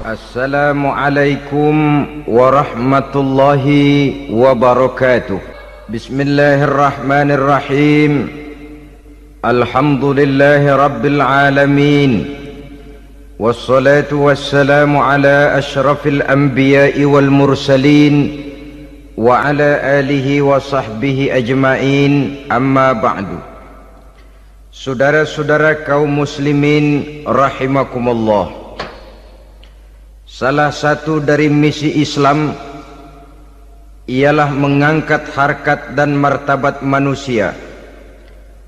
Assalamualaikum warahmatullahi wabarakatuh. Bismillahirrahmanirrahim. Alhamdulillahi rabbil alamin. Wassalatu wassalamu ala ashrafil anbiya'i wal mursalin wa ala alihi wa sahbihi ajma'in, amma ba'du. Saudara-saudara kaum muslimin rahimakumullah, salah satu dari misi Islam ialah mengangkat harkat dan martabat manusia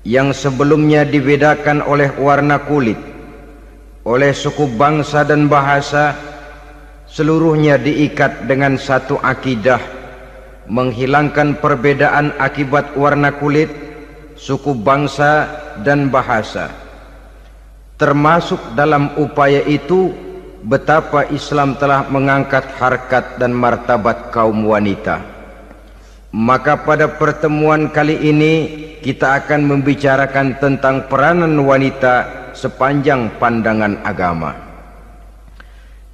yang sebelumnya dibedakan oleh warna kulit, oleh suku, bangsa dan bahasa. Seluruhnya diikat dengan satu akidah, menghilangkan perbedaan akibat warna kulit, suku, bangsa dan bahasa. Termasuk dalam upaya itu betapa Islam telah mengangkat harkat dan martabat kaum wanita. Maka pada pertemuan kali ini kita akan membicarakan tentang peranan wanita sepanjang pandangan agama.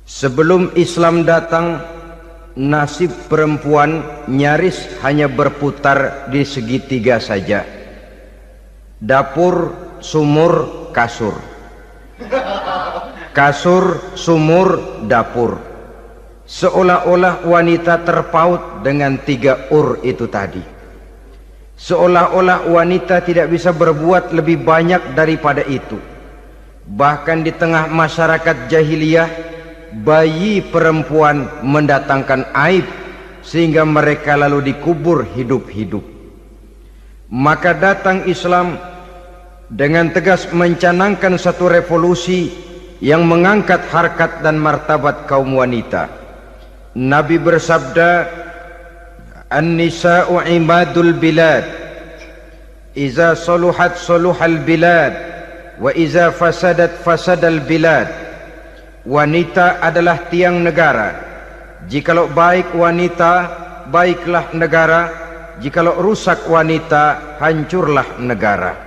Sebelum Islam datang, nasib perempuan nyaris hanya berputar di segitiga saja: dapur, sumur, kasur. Kasur, sumur, dapur. Seolah-olah wanita terpaut dengan tiga itu tadi. Seolah-olah wanita tidak bisa berbuat lebih banyak daripada itu. Bahkan di tengah masyarakat jahiliyah, bayi perempuan mendatangkan aib sehingga mereka lalu dikubur hidup-hidup. Maka datang Islam dengan tegas mencanangkan satu revolusi yang mengangkat harkat dan martabat kaum wanita. Nabi bersabda, "An-nisa'u imadul bilad, iza saluhat saluhal bilad, wa iza fasadat fasadal bilad." Wanita adalah tiang negara. Jikalau baik wanita, baiklah negara. Jikalau rusak wanita, hancurlah negara.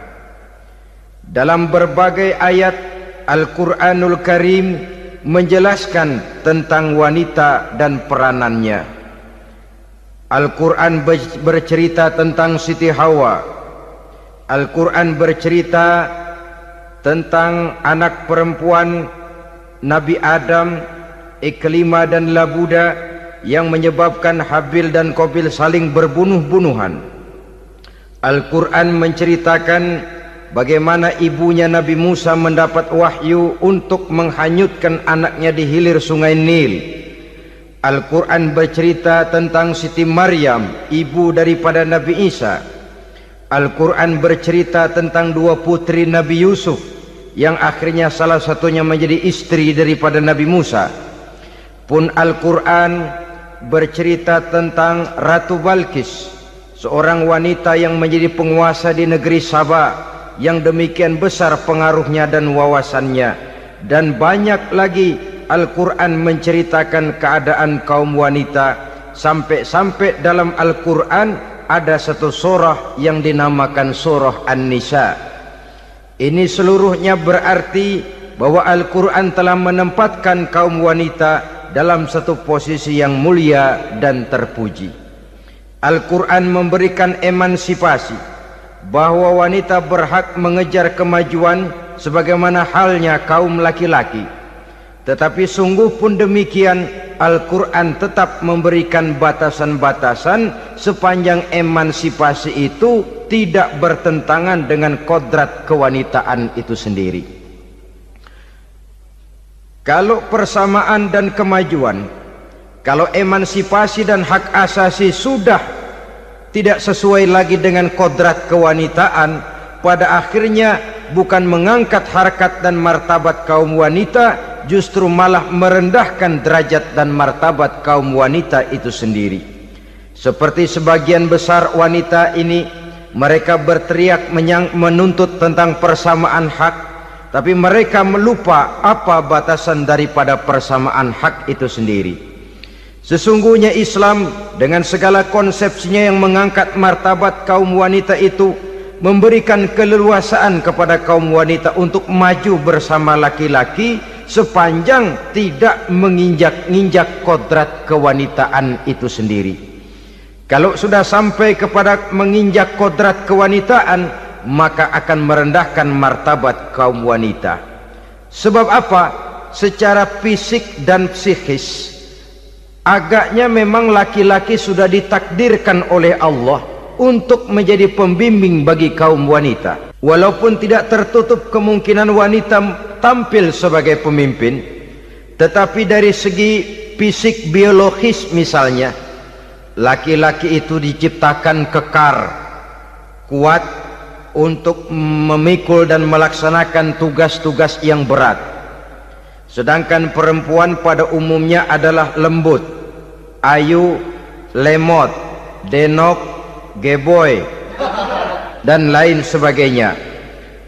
Dalam berbagai ayat Al-Quranul Karim menjelaskan tentang wanita dan peranannya. Al-Quran bercerita tentang Siti Hawa. Al-Quran bercerita tentang anak perempuan Nabi Adam, Iklimah dan Labuda, yang menyebabkan Habil dan Qabil saling berbunuh-bunuhan. Al-Quran menceritakan bagaimana ibunya Nabi Musa mendapat wahyu untuk menghanyutkan anaknya di hilir sungai Nil. Al-Quran bercerita tentang Siti Maryam, ibu daripada Nabi Isa. Al-Quran bercerita tentang dua putri Nabi Yusuf, yang akhirnya salah satunya menjadi istri daripada Nabi Musa. Pun Al-Quran bercerita tentang Ratu Balkis, seorang wanita yang menjadi penguasa di negeri Sabah, yang demikian besar pengaruhnya dan wawasannya. Dan banyak lagi Al-Quran menceritakan keadaan kaum wanita, sampai-sampai dalam Al-Quran ada satu surah yang dinamakan surah An-Nisa. Ini seluruhnya berarti bahwa Al-Quran telah menempatkan kaum wanita dalam satu posisi yang mulia dan terpuji. Al-Quran memberikan emansipasi, bahwa wanita berhak mengejar kemajuan sebagaimana halnya kaum laki-laki. Tetapi sungguh pun demikian, Al-Quran tetap memberikan batasan-batasan sepanjang emansipasi itu tidak bertentangan dengan kodrat kewanitaan itu sendiri. Kalau persamaan dan kemajuan, kalau emansipasi dan hak asasi sudah tidak sesuai lagi dengan kodrat kewanitaan, pada akhirnya bukan mengangkat harkat dan martabat kaum wanita, justru malah merendahkan derajat dan martabat kaum wanita itu sendiri. Seperti sebagian besar wanita ini, mereka berteriak menuntut tentang persamaan hak, tapi mereka melupa apa batasan daripada persamaan hak itu sendiri. Sesungguhnya Islam dengan segala konsepsinya yang mengangkat martabat kaum wanita itu memberikan keleluasaan kepada kaum wanita untuk maju bersama laki-laki sepanjang tidak menginjak-injak kodrat kewanitaan itu sendiri. Kalau sudah sampai kepada menginjak kodrat kewanitaan, maka akan merendahkan martabat kaum wanita. Sebab apa? Secara fisik dan psikis agaknya memang laki-laki sudah ditakdirkan oleh Allah untuk menjadi pembimbing bagi kaum wanita. Walaupun tidak tertutup kemungkinan wanita tampil sebagai pemimpin, tetapi dari segi fisik biologis misalnya, laki-laki itu diciptakan kekar, kuat untuk memikul dan melaksanakan tugas-tugas yang berat. Sedangkan perempuan pada umumnya adalah lembut, ayu, lemot, denok, geboy, dan lain sebagainya.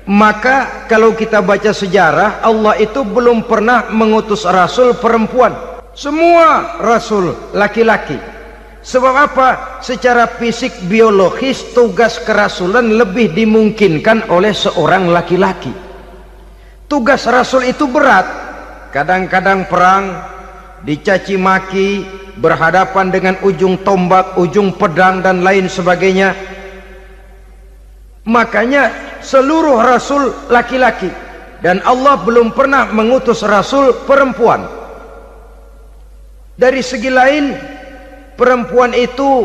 Maka kalau kita baca sejarah, Allah itu belum pernah mengutus rasul perempuan. Semua rasul laki-laki. Sebab apa? Secara fisik biologis tugas kerasulan lebih dimungkinkan oleh seorang laki-laki. Tugas rasul itu berat. Kadang-kadang perang, dicaci maki, berhadapan dengan ujung tombak, ujung pedang dan lain sebagainya. Makanya seluruh rasul laki-laki, dan Allah belum pernah mengutus rasul perempuan. Dari segi lain, perempuan itu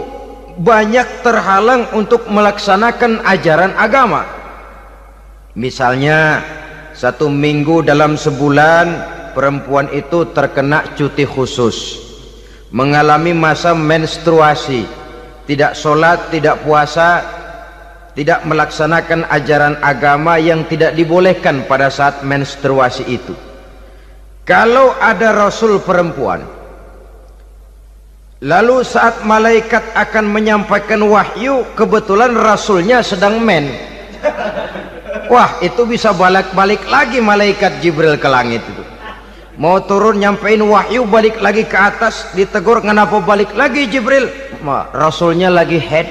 banyak terhalang untuk melaksanakan ajaran agama. Misalnya 1 minggu dalam sebulan perempuan itu terkena cuti khusus, mengalami masa menstruasi, tidak sholat, tidak puasa, tidak melaksanakan ajaran agama yang tidak dibolehkan pada saat menstruasi itu. Kalau ada rasul perempuan, lalu saat malaikat akan menyampaikan wahyu, kebetulan rasulnya sedang wah, itu bisa balik-balik lagi malaikat Jibril ke langit itu. Mau turun nyampein wahyu, balik lagi ke atas, ditegur, kenapa balik lagi Jibril? Rasulnya lagi head.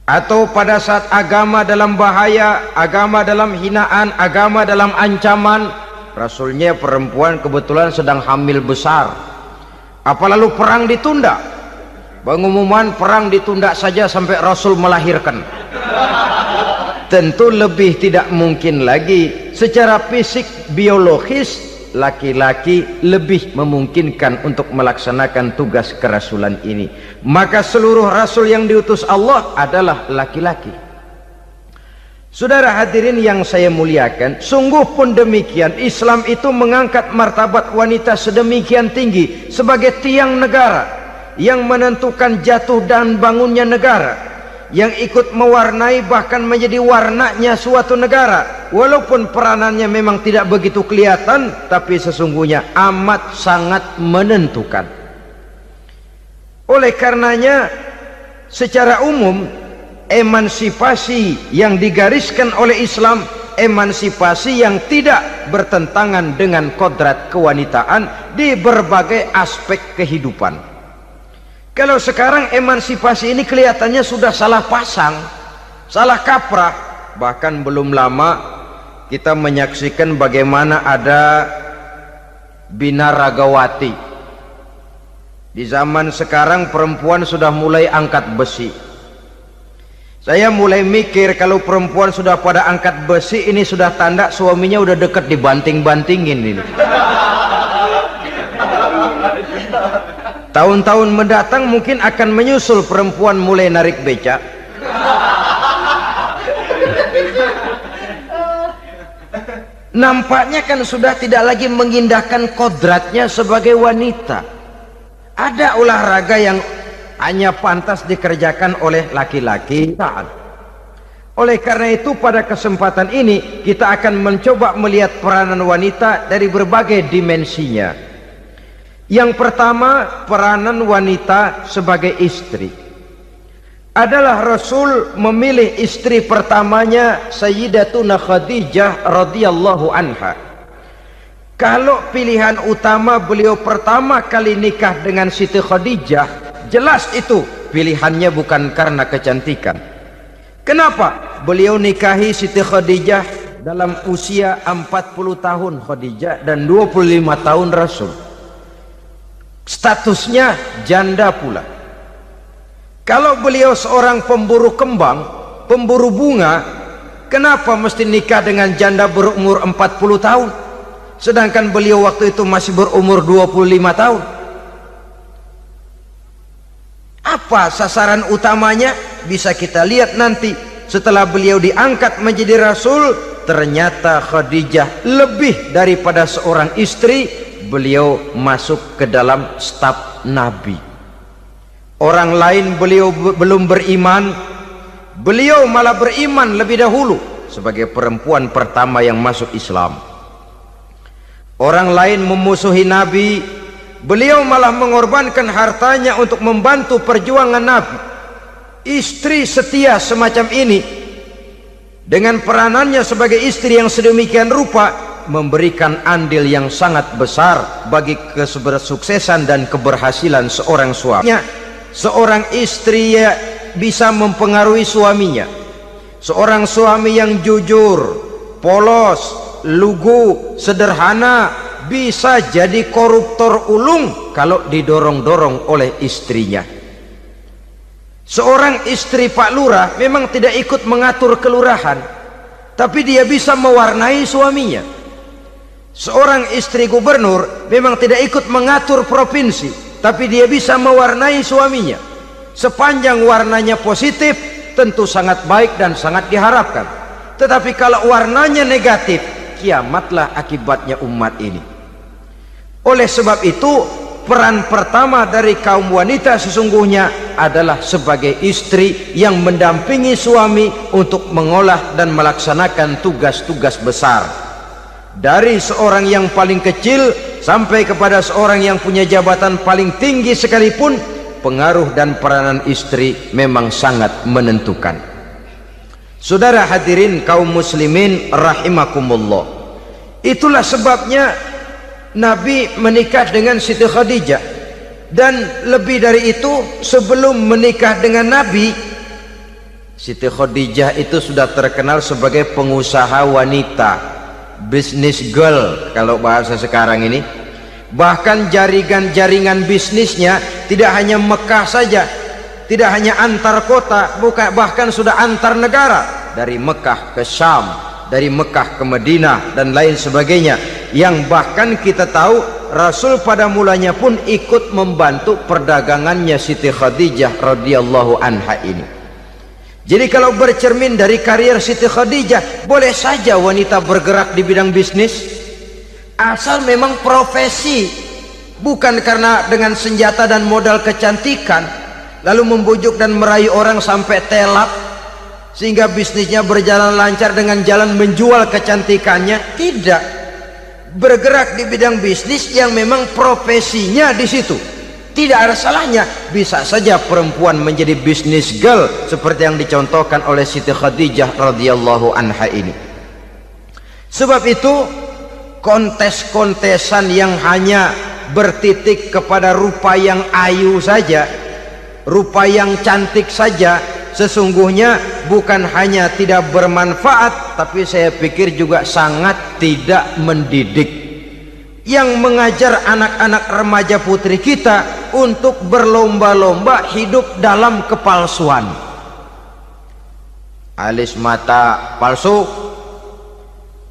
Atau pada saat agama dalam bahaya, agama dalam hinaan, agama dalam ancaman, rasulnya perempuan kebetulan sedang hamil besar. Apa lalu perang ditunda? Pengumuman perang ditunda saja sampai rasul melahirkan. Tentu lebih tidak mungkin lagi. Secara fisik biologis laki-laki lebih memungkinkan untuk melaksanakan tugas kerasulan ini. Maka seluruh rasul yang diutus Allah adalah laki-laki. Saudara hadirin yang saya muliakan, sungguh pun demikian, Islam itu mengangkat martabat wanita sedemikian tinggi sebagai tiang negara yang menentukan jatuh dan bangunnya negara, yang ikut mewarnai bahkan menjadi warnanya suatu negara. Walaupun peranannya memang tidak begitu kelihatan, tapi sesungguhnya amat sangat menentukan. Oleh karenanya, secara umum emansipasi yang digariskan oleh Islam, emansipasi yang tidak bertentangan dengan kodrat kewanitaan di berbagai aspek kehidupan. Kalau sekarang emansipasi ini kelihatannya sudah salah pasang, salah kaprah. Bahkan belum lama kita menyaksikan bagaimana ada binaragawati. Di zaman sekarang perempuan sudah mulai angkat besi. Saya mulai mikir, kalau perempuan sudah pada angkat besi, ini sudah tanda suaminya udah deket dibanting-bantingin ini. Tahun-tahun mendatang mungkin akan menyusul perempuan mulai narik beca. Nampaknya kan sudah tidak lagi mengindahkan kodratnya sebagai wanita. Ada olahraga yang hanya pantas dikerjakan oleh laki-laki. Oleh karena itu pada kesempatan ini kita akan mencoba melihat peranan wanita dari berbagai dimensinya. Yang pertama, peranan wanita sebagai istri. Adalah Rasul memilih istri pertamanya Sayyidatuna Khadijah radhiyallahu anha. Kalau pilihan utama beliau pertama kali nikah dengan Siti Khadijah, jelas itu pilihannya bukan karena kecantikan. Kenapa? beliau nikahi Siti Khadijah dalam usia 40 tahun Khadijah dan 25 tahun Rasul. Statusnya janda pula. Kalau beliau seorang pemburu kembang, pemburu bunga, kenapa mesti nikah dengan janda berumur 40 tahun? Sedangkan beliau waktu itu masih berumur 25 tahun. Apa sasaran utamanya? Bisa kita lihat nanti setelah beliau diangkat menjadi Rasul. Ternyata Khadijah lebih daripada seorang istri, beliau masuk ke dalam staf Nabi. Orang lain beliau belum beriman, beliau malah beriman lebih dahulu sebagai perempuan pertama yang masuk Islam. Orang lain memusuhi Nabi, beliau malah mengorbankan hartanya untuk membantu perjuangan Nabi. Istri setia semacam ini dengan peranannya sebagai istri yang sedemikian rupa memberikan andil yang sangat besar bagi kesuksesan dan keberhasilan seorang suami. Seorang istri bisa mempengaruhi suaminya. Seorang suami yang jujur, polos, lugu, sederhana bisa jadi koruptor ulung kalau didorong-dorong oleh istrinya. Seorang istri Pak Lurah memang tidak ikut mengatur kelurahan, tapi dia bisa mewarnai suaminya. Seorang istri gubernur memang tidak ikut mengatur provinsi, tapi dia bisa mewarnai suaminya. Sepanjang warnanya positif, tentu sangat baik dan sangat diharapkan. Tetapi kalau warnanya negatif, kiamatlah akibatnya umat ini. Oleh sebab itu, peran pertama dari kaum wanita sesungguhnya adalah sebagai istri yang mendampingi suami untuk mengolah dan melaksanakan tugas-tugas besar. Dari seorang yang paling kecil sampai kepada seorang yang punya jabatan paling tinggi sekalipun, pengaruh dan peranan istri memang sangat menentukan. Saudara hadirin kaum muslimin rahimakumullah, itulah sebabnya Nabi menikah dengan Siti Khadijah. Dan lebih dari itu, sebelum menikah dengan Nabi, Siti Khadijah itu sudah terkenal sebagai pengusaha wanita, business girl kalau bahasa sekarang ini. Bahkan jaringan bisnisnya tidak hanya Mekah saja, tidak hanya antar kota, bahkan sudah antar negara, dari Mekah ke Syam, dari Mekah ke Madinah dan lain sebagainya, yang bahkan kita tahu Rasul pada mulanya pun ikut membantu perdagangannya Siti Khadijah radhiyallahu anha ini. Jadi kalau bercermin dari karier Siti Khadijah, boleh saja wanita bergerak di bidang bisnis, asal memang profesi, bukan karena dengan senjata dan modal kecantikan lalu membujuk dan merayu orang sampai telap sehingga bisnisnya berjalan lancar dengan jalan menjual kecantikannya. Tidak, bergerak di bidang bisnis yang memang profesinya di situ. Tidak ada salahnya. Bisa saja perempuan menjadi bisnis girl seperti yang dicontohkan oleh Siti Khadijah radhiyallahu anha ini. Sebab itu, kontes-kontesan yang hanya bertitik kepada rupa yang ayu saja, rupa yang cantik saja, sesungguhnya bukan hanya tidak bermanfaat, tapi saya pikir juga sangat tidak mendidik. Yang mengajar anak-anak remaja putri kita untuk berlomba-lomba hidup dalam kepalsuan. Alis mata palsu,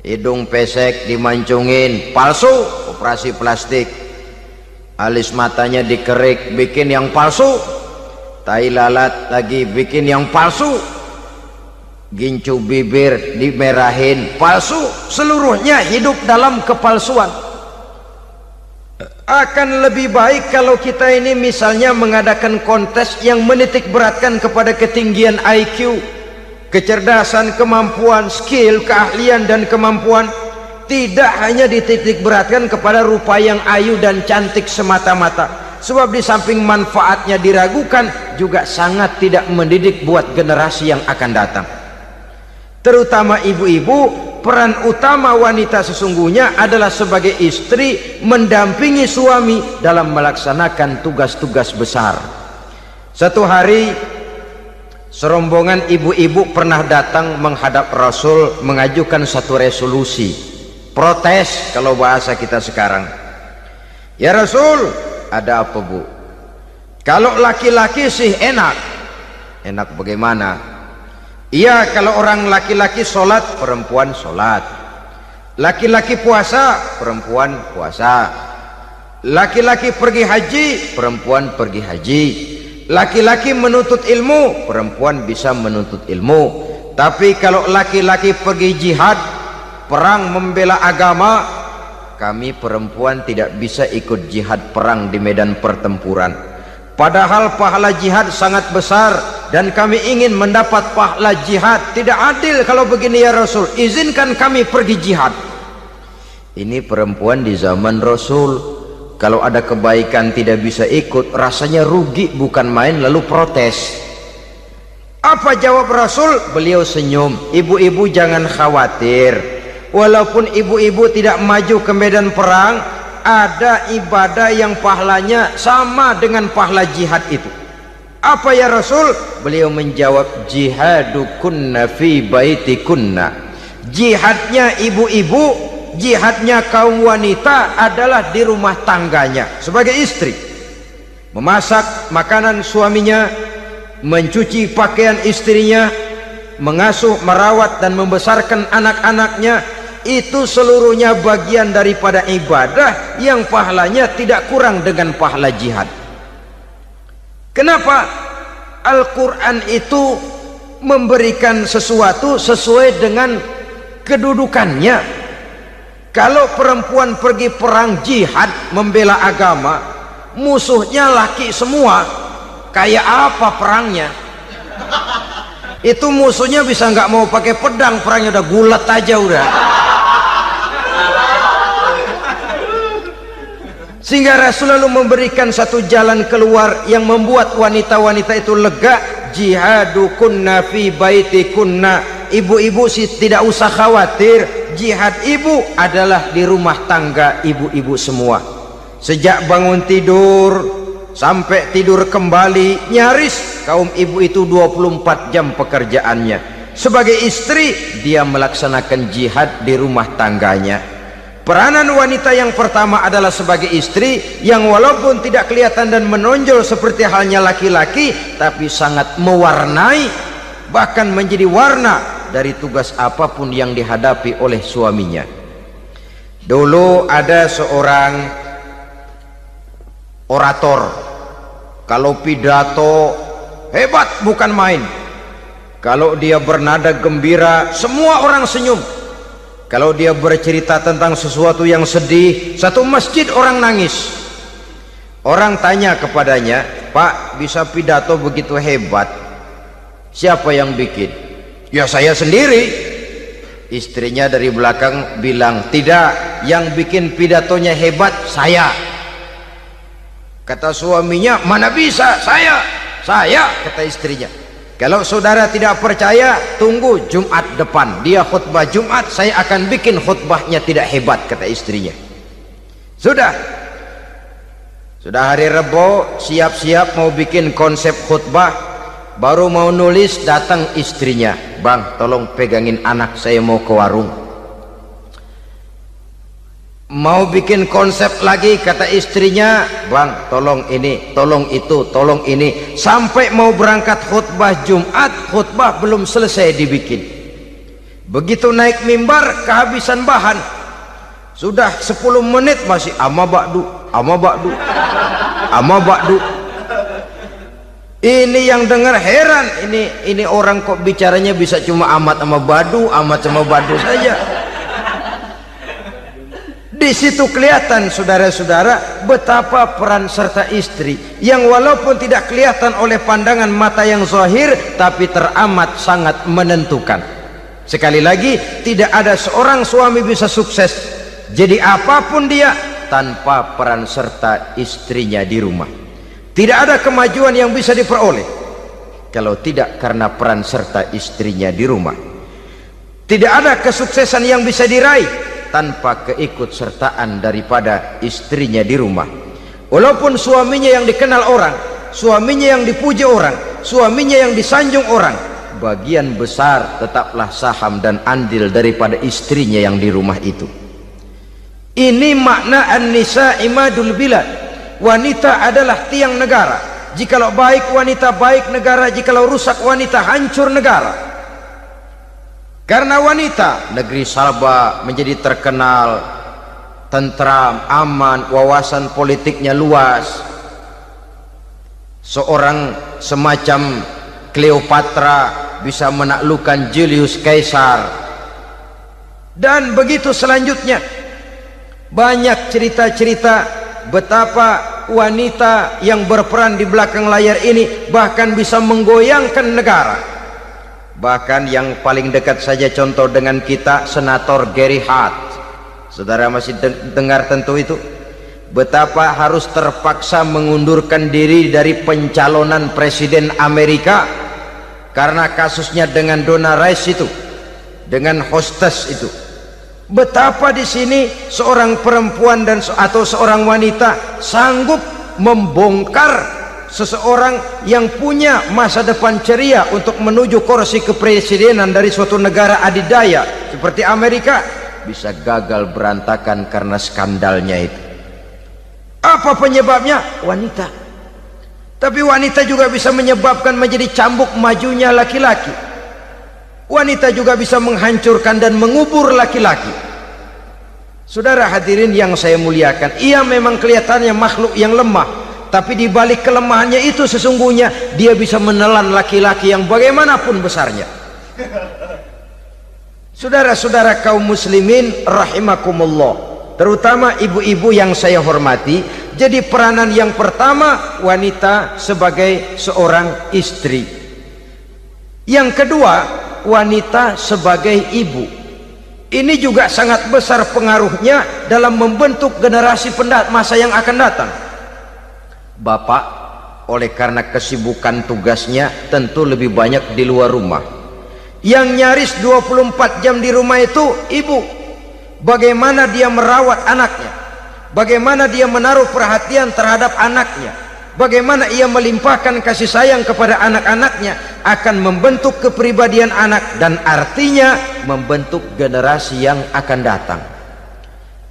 hidung pesek dimancungin palsu, operasi plastik. Alis matanya dikerik bikin yang palsu, tai lalat lagi bikin yang palsu, gincu bibir dimerahin palsu. Seluruhnya hidup dalam kepalsuan. Akan lebih baik kalau kita ini misalnya mengadakan kontes yang menitik beratkan kepada ketinggian IQ, kecerdasan, kemampuan, skill, keahlian dan kemampuan. Tidak hanya dititik beratkan kepada rupa yang ayu dan cantik semata-mata, sebab di samping manfaatnya diragukan, juga sangat tidak mendidik buat generasi yang akan datang. Terutama ibu-ibu, peran utama wanita sesungguhnya adalah sebagai istri mendampingi suami dalam melaksanakan tugas-tugas besar. Satu hari serombongan ibu-ibu pernah datang menghadap Rasul mengajukan satu resolusi, protes kalau bahasa kita sekarang. Ya Rasul, ada apa bu? Kalau laki-laki sih enak. Enak bagaimana? Iya, kalau orang laki-laki sholat, perempuan sholat. Laki-laki puasa, perempuan puasa. Laki-laki pergi haji, perempuan pergi haji. Laki-laki menuntut ilmu, perempuan bisa menuntut ilmu. Tapi kalau laki-laki pergi jihad, perang membela agama, kami perempuan tidak bisa ikut jihad perang di medan pertempuran. Padahal pahala jihad sangat besar dan kami ingin mendapat pahala jihad. Tidak adil kalau begini ya Rasul, izinkan kami pergi jihad. Ini perempuan di zaman Rasul, kalau ada kebaikan tidak bisa ikut, rasanya rugi bukan main, lalu protes. Apa jawab Rasul? Beliau senyum. Ibu-ibu jangan khawatir, walaupun ibu-ibu tidak maju ke medan perang, ada ibadah yang pahalanya sama dengan pahala jihad itu. Apa ya Rasul? Beliau menjawab, jihadukunna fi baitikunna. Jihadnya ibu-ibu, jihadnya kaum wanita adalah di rumah tangganya sebagai istri. Memasak makanan suaminya, mencuci pakaian istrinya, mengasuh, merawat dan membesarkan anak-anaknya, itu seluruhnya bagian daripada ibadah yang pahalanya tidak kurang dengan pahala jihad. Kenapa? Al-Quran itu memberikan sesuatu sesuai dengan kedudukannya. Kalau perempuan pergi perang jihad membela agama, musuhnya laki semua, kayak apa perangnya? Itu musuhnya bisa nggak mau pakai pedang, perangnya udah gulat aja udah. Sehingga Rasul lalu memberikan satu jalan keluar yang membuat wanita-wanita itu lega. Jihadukunna fi baitikunna. Ibu-ibu sih tidak usah khawatir, jihad ibu adalah di rumah tangga ibu-ibu semua. Sejak bangun tidur sampai tidur kembali, nyaris kaum ibu itu 24 jam pekerjaannya. Sebagai istri, dia melaksanakan jihad di rumah tangganya. Peranan wanita yang pertama adalah sebagai istri, yang walaupun tidak kelihatan dan menonjol seperti halnya laki-laki, tapi sangat mewarnai, bahkan menjadi warna dari tugas apapun yang dihadapi oleh suaminya. Dulu ada seorang orator, kalau pidato hebat bukan main. Kalau dia bernada gembira, semua orang senyum. Kalau dia bercerita tentang sesuatu yang sedih, satu masjid orang nangis. Orang tanya kepadanya, Pak, bisa pidato begitu hebat, siapa yang bikin? Ya saya sendiri. Istrinya dari belakang bilang, tidak, yang bikin pidatonya hebat saya. Kata suaminya, mana bisa, saya, kata istrinya. Kalau saudara tidak percaya, tunggu Jumat depan, dia khutbah Jumat, saya akan bikin khutbahnya tidak hebat, kata istrinya. Sudah hari Rebo, siap-siap mau bikin konsep khutbah, baru mau nulis, datang istrinya, Bang tolong pegangin anak, saya mau ke warung. Mau bikin konsep lagi, kata istrinya, Bang tolong ini, tolong itu, tolong ini. Sampai mau berangkat khutbah Jumat, khutbah belum selesai dibikin. Begitu naik mimbar, kehabisan bahan. Sudah 10 menit masih ama ba'du. Ini yang dengar heran, ini orang kok bicaranya bisa cuma amat sama badu saja. Di situ kelihatan saudara-saudara betapa peran serta istri yang walaupun tidak kelihatan oleh pandangan mata yang zahir, tapi teramat sangat menentukan. Sekali lagi, tidak ada seorang suami bisa sukses jadi apapun dia tanpa peran serta istrinya di rumah. Tidak ada kemajuan yang bisa diperoleh kalau tidak karena peran serta istrinya di rumah. Tidak ada kesuksesan yang bisa diraih tanpa keikutsertaan daripada istrinya di rumah. Walaupun suaminya yang dikenal orang, suaminya yang dipuji orang, suaminya yang disanjung orang, bagian besar tetaplah saham dan andil daripada istrinya yang di rumah itu. Ini makna an-nisa imadul bilad. Wanita adalah tiang negara. Jikalau baik wanita, baik negara. Jikalau rusak wanita, hancur negara. Karena wanita, negeri Sabah menjadi terkenal tentram, aman, wawasan politiknya luas. Seorang semacam Cleopatra bisa menaklukkan Julius Caesar. Dan begitu selanjutnya. Banyak cerita-cerita betapa wanita yang berperan di belakang layar ini bahkan bisa menggoyangkan negara. Bahkan yang paling dekat saja contoh dengan kita, Senator Gary Hart. Saudara masih dengar tentu itu, betapa harus terpaksa mengundurkan diri dari pencalonan presiden Amerika karena kasusnya dengan Donna Rice itu, dengan hostess itu. Betapa di sini seorang perempuan atau seorang wanita sanggup membongkar seseorang yang punya masa depan ceria untuk menuju kursi kepresidenan dari suatu negara adidaya seperti Amerika, bisa gagal berantakan karena skandalnya itu. Apa penyebabnya? Wanita. Tapi wanita juga bisa menyebabkan menjadi cambuk majunya laki-laki. Wanita juga bisa menghancurkan dan mengubur laki-laki. Saudara hadirin yang saya muliakan, ia memang kelihatannya makhluk yang lemah, tapi di balik kelemahannya itu sesungguhnya dia bisa menelan laki-laki yang bagaimanapun besarnya. Saudara-saudara kaum muslimin rahimakumullah, terutama ibu-ibu yang saya hormati, jadi peranan yang pertama wanita sebagai seorang istri. Yang kedua, wanita sebagai ibu. Ini juga sangat besar pengaruhnya dalam membentuk generasi masa yang akan datang. Bapak oleh karena kesibukan tugasnya tentu lebih banyak di luar rumah. Yang nyaris 24 jam di rumah itu ibu. Bagaimana dia merawat anaknya, bagaimana dia menaruh perhatian terhadap anaknya, bagaimana ia melimpahkan kasih sayang kepada anak-anaknya, akan membentuk kepribadian anak dan artinya membentuk generasi yang akan datang.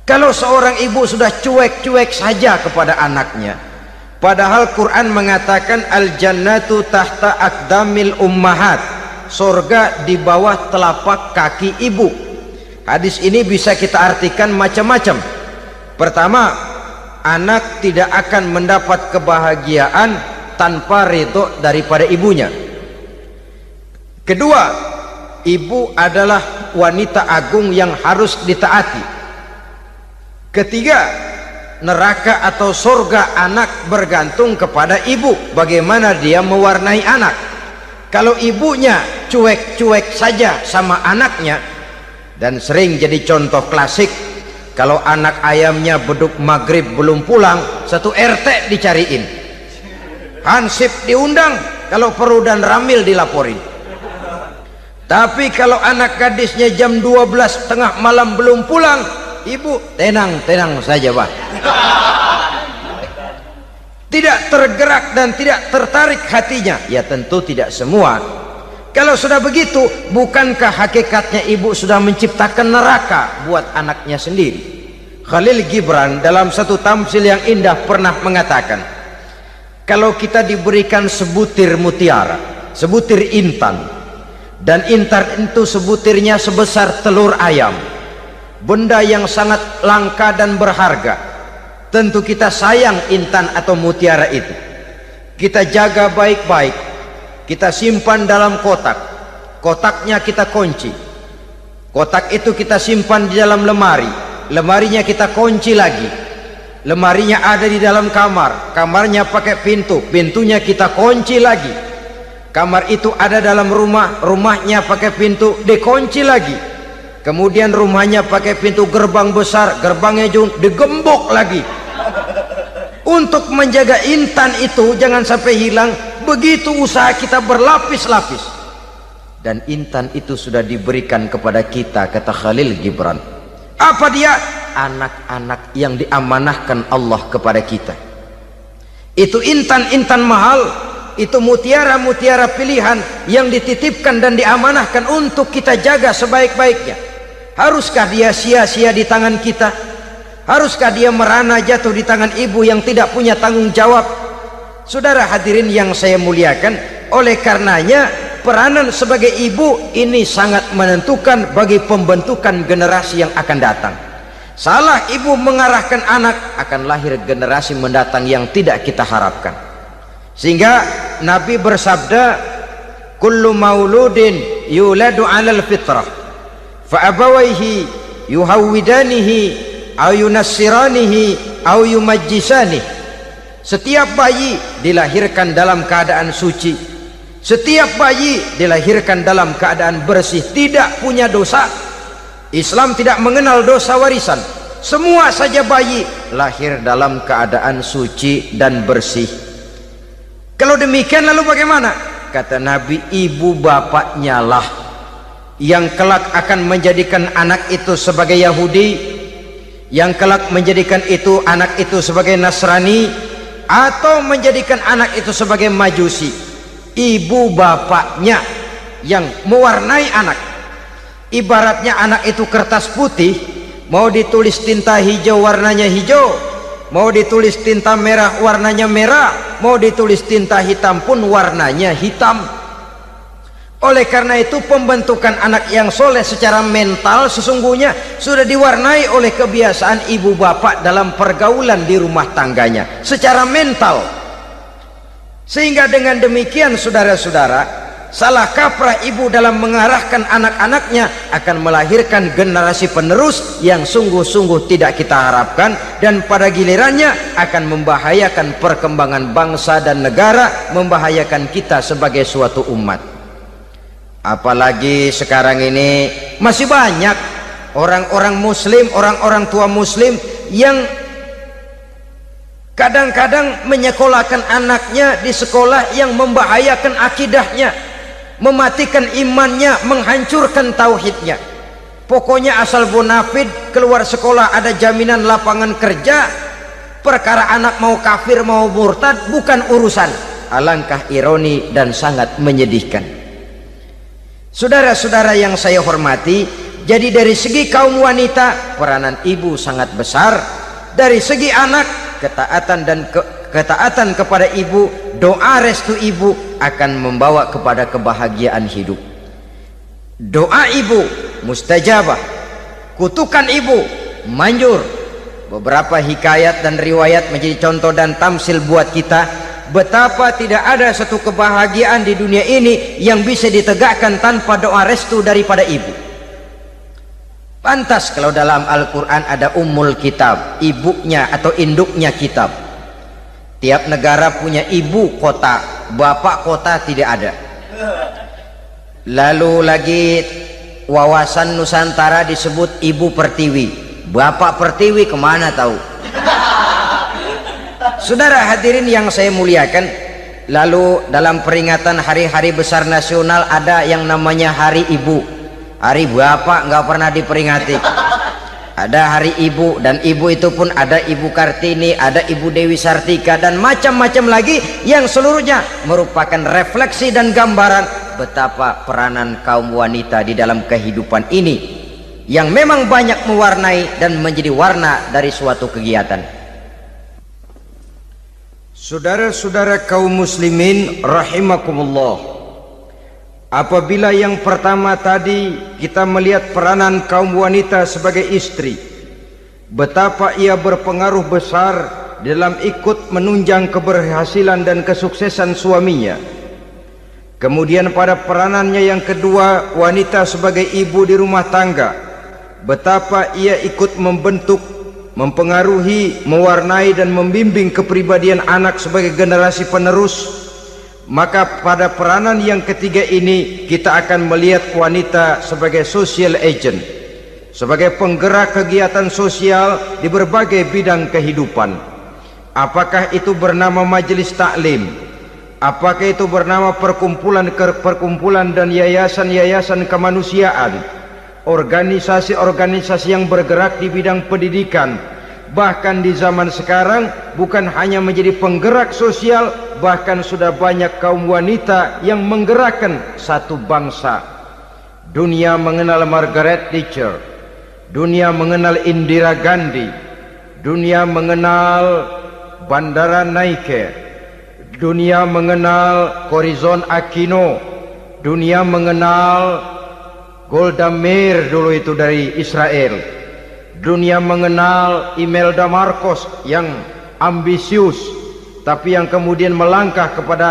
Kalau seorang ibu sudah cuek-cuek saja kepada anaknya, padahal Quran mengatakan al-jannatu tahta aqdamil ummahat, surga di bawah telapak kaki ibu. Hadis ini bisa kita artikan macam-macam. Pertama, anak tidak akan mendapat kebahagiaan tanpa ridho daripada ibunya. Kedua, ibu adalah wanita agung yang harus ditaati. Ketiga, neraka atau surga anak bergantung kepada ibu, bagaimana dia mewarnai anak. Kalau ibunya cuek-cuek saja sama anaknya, dan sering jadi contoh klasik, kalau anak ayamnya beduk maghrib belum pulang, satu RT dicariin, hansip diundang, kalau perlu dan ramil dilaporin. Tapi kalau anak gadisnya jam 12 tengah malam belum pulang, ibu tenang-tenang saja Pak, tidak tergerak dan tidak tertarik hatinya. Ya tentu tidak semua. Kalau sudah begitu, bukankah hakikatnya ibu sudah menciptakan neraka buat anaknya sendiri? Khalil Gibran dalam satu tamsil yang indah pernah mengatakan, kalau kita diberikan sebutir mutiara, sebutir intan, dan intan itu sebutirnya sebesar telur ayam, benda yang sangat langka dan berharga, tentu kita sayang intan atau mutiara itu. Kita jaga baik-baik, kita simpan dalam kotak, kotaknya kita kunci, kotak itu kita simpan di dalam lemari, lemarinya kita kunci lagi, lemarinya ada di dalam kamar, kamarnya pakai pintu, pintunya kita kunci lagi, kamar itu ada dalam rumah, rumahnya pakai pintu, dikunci lagi, kemudian rumahnya pakai pintu gerbang besar, gerbangnya juga digembok lagi. Untuk menjaga intan itu jangan sampai hilang, begitu usaha kita berlapis-lapis. Dan intan itu sudah diberikan kepada kita, kata Khalil Gibran. Apa dia? Anak-anak yang diamanahkan Allah kepada kita. Itu intan-intan mahal itu mutiara-mutiara pilihan yang dititipkan dan diamanahkan untuk kita jaga sebaik-baiknya. Haruskah dia sia-sia di tangan kita? Haruskah dia merana jatuh di tangan ibu yang tidak punya tanggung jawab? Saudara hadirin yang saya muliakan, oleh karenanya peranan sebagai ibu ini sangat menentukan bagi pembentukan generasi yang akan datang. Salah ibu mengarahkan anak, akan lahir generasi mendatang yang tidak kita harapkan. Sehingga Nabi bersabda, kullu mauludin yuladu 'alal fitrah fa abawaihi yuhawwidanihi aw yunassiranihi aw yumajjisanihi. Setiap bayi dilahirkan dalam keadaan suci, setiap bayi dilahirkan dalam keadaan bersih, tidak punya dosa. Islam tidak mengenal dosa warisan. Semua saja bayi lahir dalam keadaan suci dan bersih. Kalau demikian lalu bagaimana? Kata Nabi, ibu bapaknya lah yang kelak akan menjadikan anak itu sebagai Yahudi, yang kelak menjadikan itu anak itu sebagai Nasrani, atau menjadikan anak itu sebagai Majusi. Ibu bapaknya yang mewarnai anak. Ibaratnya anak itu kertas putih, mau ditulis tinta hijau warnanya hijau, mau ditulis tinta merah warnanya merah, mau ditulis tinta hitam pun warnanya hitam. Oleh karena itu pembentukan anak yang soleh secara mental sesungguhnya sudah diwarnai oleh kebiasaan ibu bapak dalam pergaulan di rumah tangganya secara mental. Sehingga dengan demikian saudara-saudara, salah kaprah ibu dalam mengarahkan anak-anaknya akan melahirkan generasi penerus yang sungguh-sungguh tidak kita harapkan, dan pada gilirannya akan membahayakan perkembangan bangsa dan negara, membahayakan kita sebagai suatu umat. Apalagi sekarang ini masih banyak orang-orang muslim, orang-orang tua muslim yang kadang-kadang menyekolahkan anaknya di sekolah yang membahayakan akidahnya, mematikan imannya, menghancurkan tauhidnya. Pokoknya asal bonafid keluar sekolah ada jaminan lapangan kerja. Perkara anak mau kafir mau murtad bukan urusan. Alangkah ironi dan sangat menyedihkan. Saudara-saudara yang saya hormati, jadi dari segi kaum wanita peranan ibu sangat besar. Dari segi anak, ketaatan kepada ibu, doa restu ibu akan membawa kepada kebahagiaan hidup. Doa ibu mustajabah, kutukan ibu manjur. Beberapa hikayat dan riwayat menjadi contoh dan tamsil buat kita betapa tidak ada satu kebahagiaan di dunia ini yang bisa ditegakkan tanpa doa restu daripada ibu. Pantas kalau dalam Al-Quran ada ummul kitab, ibunya atau induknya kitab. Tiap negara punya ibu kota, bapak kota tidak ada. Lalu lagi wawasan Nusantara disebut ibu pertiwi, bapak pertiwi kemana tahu. Saudara hadirin yang saya muliakan, lalu dalam peringatan hari-hari besar nasional ada yang namanya Hari Ibu. Hari bapak nggak pernah diperingati. Ada Hari Ibu, dan ibu itu pun ada Ibu Kartini, ada Ibu Dewi Sartika, dan macam-macam lagi yang seluruhnya merupakan refleksi dan gambaran betapa peranan kaum wanita di dalam kehidupan ini yang memang banyak mewarnai dan menjadi warna dari suatu kegiatan. Saudara-saudara kaum muslimin rahimakumullah, apabila yang pertama tadi kita melihat peranan kaum wanita sebagai istri, betapa ia berpengaruh besar dalam ikut menunjang keberhasilan dan kesuksesan suaminya. Kemudian pada peranannya yang kedua, wanita sebagai ibu di rumah tangga, betapa ia ikut membentuk, mempengaruhi, mewarnai dan membimbing kepribadian anak sebagai generasi penerus. Maka pada peranan yang ketiga ini kita akan melihat wanita sebagai social agent, sebagai penggerak kegiatan sosial di berbagai bidang kehidupan. Apakah itu bernama majelis taklim, apakah itu bernama perkumpulan dan yayasan-yayasan kemanusiaan, organisasi-organisasi yang bergerak di bidang pendidikan. Bahkan di zaman sekarang bukan hanya menjadi penggerak sosial, bahkan sudah banyak kaum wanita yang menggerakkan satu bangsa. Dunia mengenal Margaret Thatcher, dunia mengenal Indira Gandhi, dunia mengenal Bandara Naike, dunia mengenal Corazon Aquino, dunia mengenal Golda Meir dulu itu dari Israel, dunia mengenal Imelda Marcos yang ambisius tapi yang kemudian melangkah kepada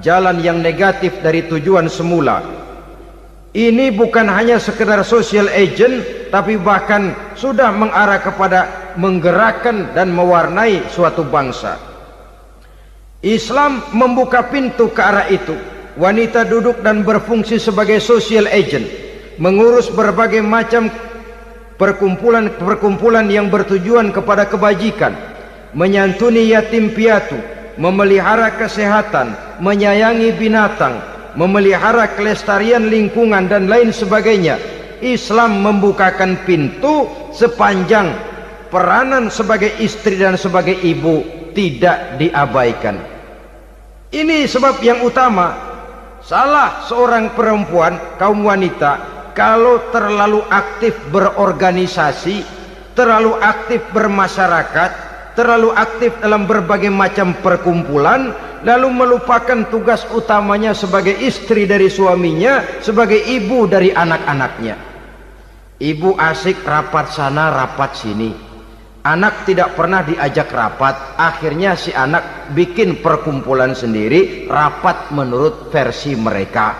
jalan yang negatif dari tujuan semula. Ini bukan hanya sekedar social agent, tapi bahkan sudah mengarah kepada menggerakkan dan mewarnai suatu bangsa. Islam membuka pintu ke arah itu. Wanita duduk dan berfungsi sebagai social agent, mengurus berbagai macam perkumpulan yang bertujuan kepada kebajikan, menyantuni yatim piatu, memelihara kesehatan, menyayangi binatang, memelihara kelestarian lingkungan dan lain sebagainya. Islam membukakan pintu sepanjang peranan sebagai istri dan sebagai ibu tidak diabaikan. Ini sebab yang utama. Salah seorang perempuan, kaum wanita, kalau terlalu aktif berorganisasi, terlalu aktif bermasyarakat, terlalu aktif dalam berbagai macam perkumpulan, lalu melupakan tugas utamanya sebagai istri dari suaminya, sebagai ibu dari anak-anaknya. Ibu asik rapat sana rapat sini, anak tidak pernah diajak rapat, akhirnya si anak bikin perkumpulan sendiri, rapat menurut versi mereka,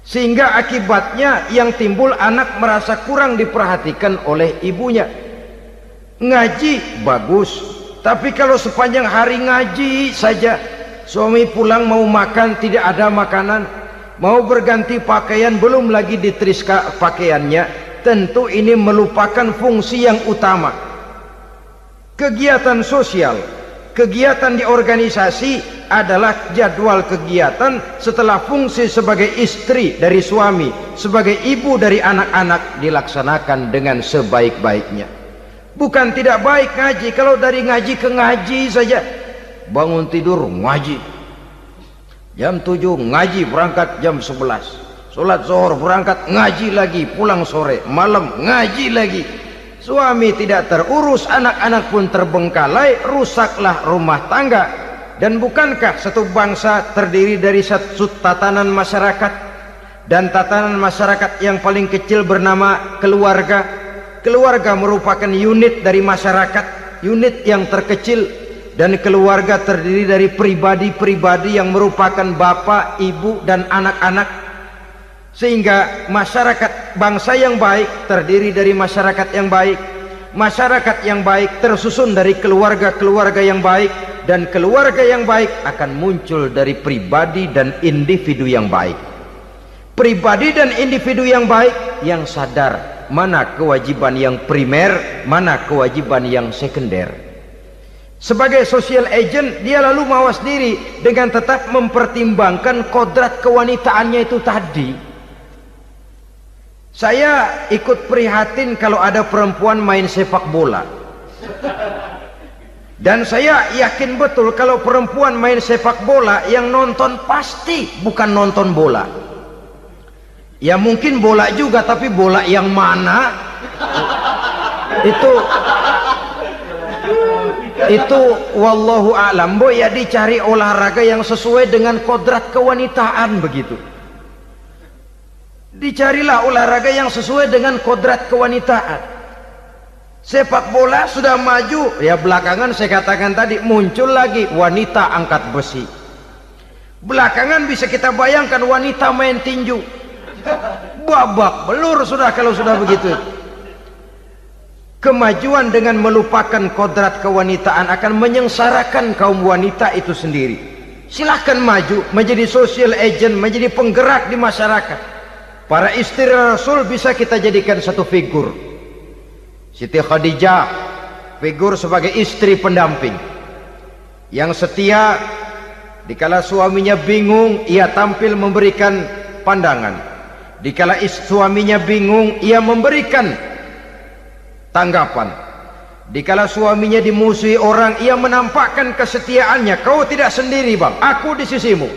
sehingga akibatnya yang timbul anak merasa kurang diperhatikan oleh ibunya. Ngaji bagus, tapi kalau sepanjang hari ngaji saja, suami pulang mau makan tidak ada makanan, mau berganti pakaian belum lagi ditriska pakaiannya, tentu ini melupakan fungsi yang utama. Kegiatan sosial, kegiatan di organisasi adalah jadwal kegiatan setelah fungsi sebagai istri dari suami, sebagai ibu dari anak-anak dilaksanakan dengan sebaik-baiknya. Bukan tidak baik ngaji, kalau dari ngaji ke ngaji saja. Bangun tidur ngaji, jam 7 ngaji, berangkat jam 11, sholat zuhur berangkat ngaji lagi, pulang sore, malam ngaji lagi. Suami tidak terurus, anak-anak pun terbengkalai, rusaklah rumah tangga. Dan bukankah satu bangsa terdiri dari satu tatanan masyarakat, dan tatanan masyarakat yang paling kecil bernama keluarga? Keluarga merupakan unit dari masyarakat, unit yang terkecil, dan keluarga terdiri dari pribadi-pribadi yang merupakan bapak, ibu, dan anak-anak. Sehingga masyarakat bangsa yang baik terdiri dari masyarakat yang baik, masyarakat yang baik tersusun dari keluarga-keluarga yang baik, dan keluarga yang baik akan muncul dari pribadi dan individu yang baik. Pribadi dan individu yang baik yang sadar mana kewajiban yang primer, mana kewajiban yang sekunder. Sebagai social agent, dia lalu mawas diri dengan tetap mempertimbangkan kodrat kewanitaannya itu tadi. Saya ikut prihatin kalau ada perempuan main sepak bola, dan saya yakin betul kalau perempuan main sepak bola yang nonton pasti bukan nonton bola. Ya mungkin bola juga, tapi bola yang mana itu wallahu a'lam. Ya dicari olahraga yang sesuai dengan kodrat kewanitaan begitu. Dicarilah olahraga yang sesuai dengan kodrat kewanitaan. Sepak bola sudah maju, ya belakangan saya katakan tadi muncul lagi wanita angkat besi. Belakangan bisa kita bayangkan wanita main tinju. Babak belur sudah kalau sudah begitu. Kemajuan dengan melupakan kodrat kewanitaan akan menyengsarakan kaum wanita itu sendiri. Silahkan maju menjadi social agent, menjadi penggerak di masyarakat. Para istri Rasul bisa kita jadikan satu figur. Siti Khadijah, figur sebagai istri pendamping yang setia. Dikala suaminya bingung, ia tampil memberikan pandangan. Dikala suaminya bingung, ia memberikan tanggapan. Dikala suaminya dimusuhi orang, ia menampakkan kesetiaannya. Kau tidak sendiri bang, aku di sisimu.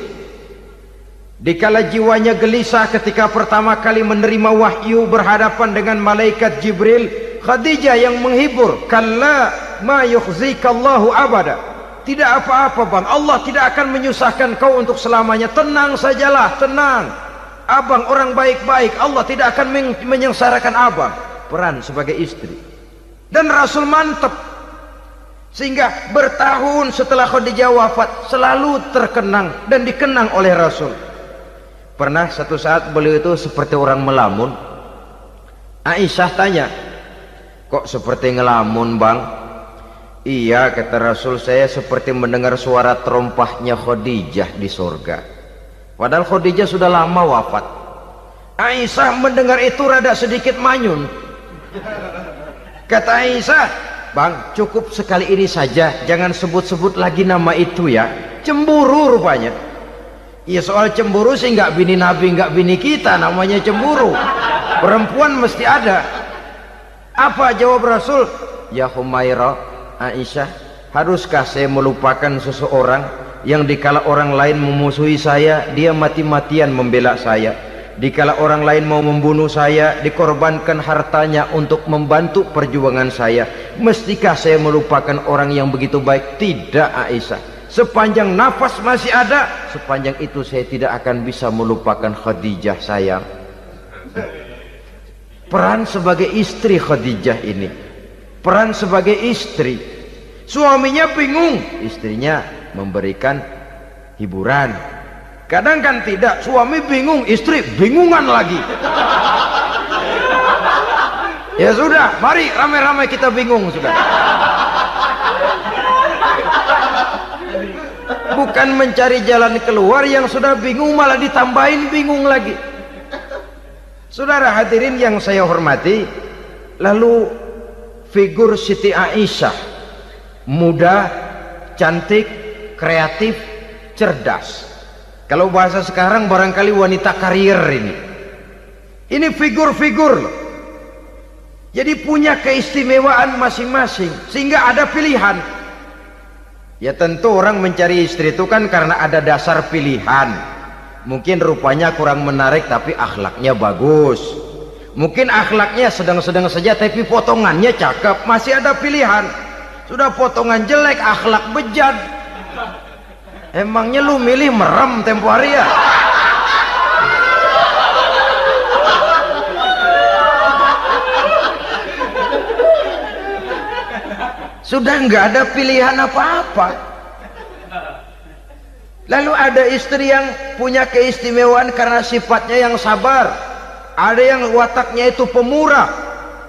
Dikala jiwanya gelisah ketika pertama kali menerima wahyu berhadapan dengan malaikat Jibril, Khadijah yang menghibur. Kalla ma yukhzikallahu abada. Tidak apa-apa bang, Allah tidak akan menyusahkan kau untuk selamanya. Tenang sajalah, tenang. Abang orang baik-baik, Allah tidak akan menyengsarakan abang. Peran sebagai istri. Dan Rasul mantap, sehingga bertahun setelah Khadijah wafat selalu terkenang dan dikenang oleh Rasul. Pernah satu saat beliau itu seperti orang melamun. Aisyah tanya, kok seperti ngelamun bang? Iya, kata Rasul, saya seperti mendengar suara terompahnya Khadijah di surga. Padahal Khadijah sudah lama wafat. Aisyah mendengar itu rada sedikit manyun. Kata Aisyah, bang, cukup sekali ini saja, jangan sebut-sebut lagi nama itu ya. Cemburu rupanya. Ya soal cemburu sih nggak bini Nabi, nggak bini kita, namanya cemburu. Perempuan mesti ada. Apa jawab Rasul? Ya Humairah, Aisyah, haruskah saya melupakan seseorang yang dikala orang lain memusuhi saya, dia mati-matian membela saya. Dikala orang lain mau membunuh saya, dikorbankan hartanya untuk membantu perjuangan saya. Mestikah saya melupakan orang yang begitu baik? Tidak Aisyah. Sepanjang nafas masih ada, sepanjang itu saya tidak akan bisa melupakan Khadijah sayang. Peran sebagai istri Khadijah ini, peran sebagai istri. Suaminya bingung, istrinya memberikan hiburan. Kadang kan tidak, suami bingung, istri bingungan lagi. Ya sudah, mari ramai-ramai kita bingung sudah. Bukan mencari jalan keluar, yang sudah bingung malah ditambahin bingung lagi. Saudara hadirin yang saya hormati, lalu figur Siti Aisyah, muda, cantik, kreatif, cerdas. Kalau bahasa sekarang barangkali wanita karier ini. Ini figur-figur loh. Jadi punya keistimewaan masing-masing, sehingga ada pilihan. Ya tentu orang mencari istri itu kan karena ada dasar pilihan. Mungkin rupanya kurang menarik tapi akhlaknya bagus. Mungkin akhlaknya sedang-sedang saja tapi potongannya cakep, masih ada pilihan. Sudah potongan jelek, akhlak bejat. Emangnya lu milih merem tempo hari ya? Sudah nggak ada pilihan apa-apa. Lalu ada istri yang punya keistimewaan karena sifatnya yang sabar. Ada yang wataknya itu pemurah.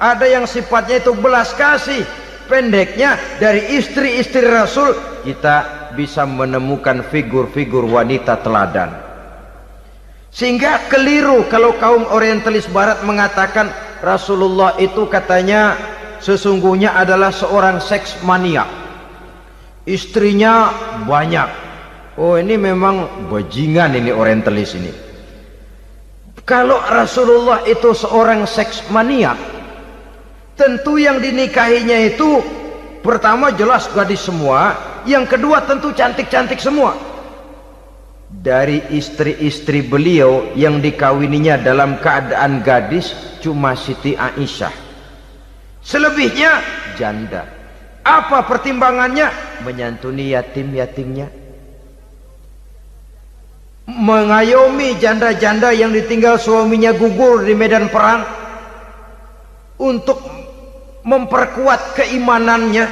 Ada yang sifatnya itu belas kasih. Pendeknya, dari istri-istri Rasul kita bisa menemukan figur-figur wanita teladan. Sehingga keliru kalau kaum orientalis barat mengatakan Rasulullah itu katanya sesungguhnya adalah seorang seks mania, istrinya banyak. Oh ini memang bajingan ini orientalis ini. Kalau Rasulullah itu seorang seks mania, tentu yang dinikahinya itu pertama jelas gadis semua, yang kedua tentu cantik-cantik semua. Dari istri-istri beliau yang dikawininya dalam keadaan gadis cuma Siti Aisyah. Selebihnya janda. Apa pertimbangannya? Menyantuni yatim-yatimnya, mengayomi janda-janda yang ditinggal suaminya gugur di medan perang, untuk memperkuat keimanannya.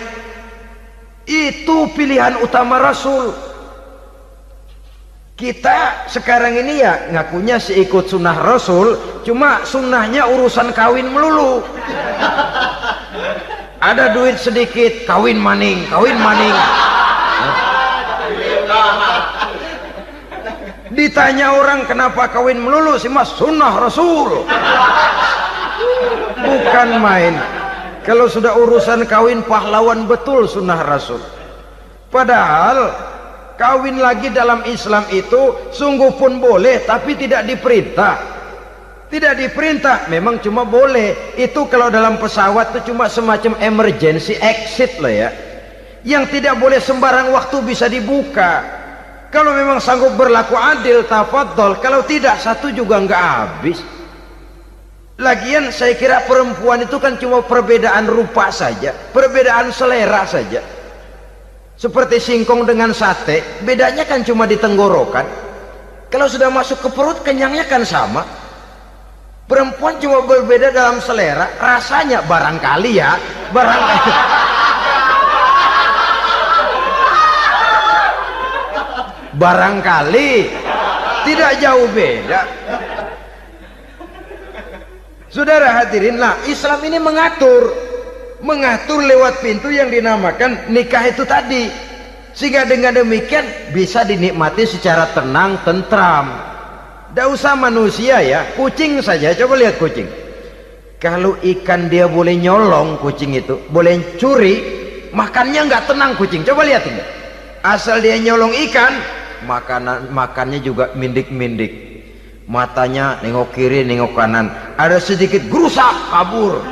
Itu pilihan utama Rasul. Kita sekarang ini ya ngakunya sih ikut sunnah Rasul, cuma sunnahnya urusan kawin melulu. Ada duit sedikit, kawin maning, kawin maning. Ditanya orang kenapa kawin melulu, sih mas sunnah Rasul. Bukan main. Kalau sudah urusan kawin pahlawan betul sunnah Rasul. Padahal kawin lagi dalam Islam itu sungguh pun boleh tapi tidak diperintah. Tidak diperintah, memang cuma boleh. Itu kalau dalam pesawat itu cuma semacam emergency exit loh ya. Yang tidak boleh sembarang waktu bisa dibuka. Kalau memang sanggup berlaku adil, tafadhol. Kalau tidak, satu juga nggak habis. Lagian saya kira perempuan itu kan cuma perbedaan rupa saja, perbedaan selera saja. Seperti singkong dengan sate, bedanya kan cuma di tenggorokan. Kalau sudah masuk ke perut, kenyangnya kan sama. Perempuan cuma berbeda dalam selera, rasanya barangkali ya, barangkali. Barangkali tidak jauh beda. Saudara hadirinlah, Islam ini mengatur lewat pintu yang dinamakan nikah itu tadi, sehingga dengan demikian bisa dinikmati secara tenang, tentram. Tidak usah manusia ya, kucing saja. Coba lihat kucing. Kalau ikan dia boleh nyolong, kucing itu boleh curi, makannya nggak tenang kucing. Coba lihat ini. Asal dia nyolong ikan, makannya juga mindik-mindik. Matanya nengok kiri, nengok kanan. Ada sedikit gerusak, kabur.